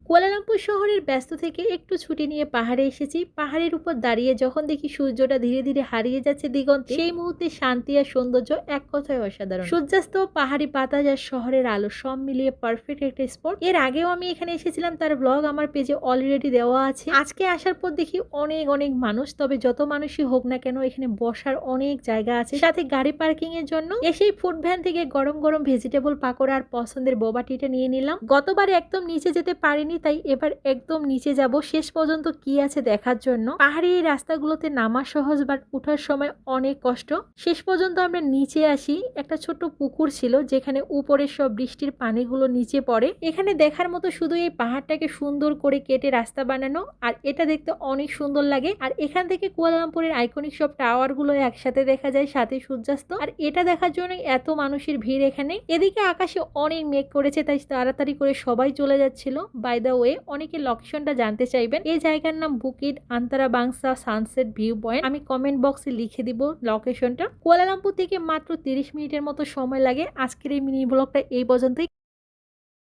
Kuala Lumpur শহরের ব্যস্ত থেকে একটু ছুটি নিয়ে পাহাড়ে এসেছি। পাহাড়ের উপর দাঁড়িয়ে যখন দেখি সূর্যটা ধীরে ধীরে হারিয়ে যাচ্ছে দিগন্তে, সেই মুহূর্তে শান্তি আর সৌন্দর্য এক কথায় অসাধারণ। সূর্যাস্ত, পাহাড়ি বাতাস আর শহরের আলো সব মিলিয়ে পারফেক্ট একটা স্পট। এর আগেও আমি এখানে এসেছিলাম, তার ব্লগ আমার পেজে অলরেডি দেওয়া আছে। আজকে আসার পর দেখি অনেক অনেক মানুষ, তবে যত মানুষই হোক না কেন এখানে বসার অনেক জায়গা আছে, সাথে গাড়ি পার্কিং এর জন্য। এসেই ফুড ভ্যান থেকে গরম গরম ভেজিটেবল পাকোড়া আর পছন্দের বোবা টিটা নিয়ে নিলাম। গতবার একদম নিচে যেতে পারিনি, তাই এবার একদম নিচে যাব শেষ পর্যন্ত কি আছে দেখার জন্য। পাহাড়ি এই রাস্তাগুলোতে নামা সহজ, বাট উঠার সময় অনেক কষ্ট। শেষ পর্যন্ত আমরা নিচে আসি। একটা ছোট্ট পুকুর ছিল যেখানে উপরের সব বৃষ্টির পানিগুলো নিচে পড়ে। এখানে দেখার মতো শুধু এই পাহাড়টাকে সুন্দর করে কেটে রাস্তা বানানো, আর এটা দেখতে অনেক সুন্দর লাগে। আর এখান থেকে কুয়ালালামপুরের আইকনিক সব টাওয়ার গুলো একসাথে দেখা যায়, সাথে সূর্যাস্ত। আর এটা দেখার জন্য এত মানুষের ভিড় এখানে। এদিকে আকাশে অনেক মেঘ করেছে, তাই তাড়াতাড়ি করে সবাই চলে যাচ্ছিল। বাই দ্য ওয়ে, অনেকে লোকেশনটা জানতে চাইবেন। এই জায়গার নাম বুকিট আন্তরা বাংসা সানসেট ভিউ পয়েন্ট। আমি কমেন্ট বক্সে লিখে দিব লোকেশনটা। কুয়ালালামপুর থেকে মাত্র 30 মিনিটের মতো সময় লাগে। আজকের এই মিনি ব্লগটা এই পর্যন্তই।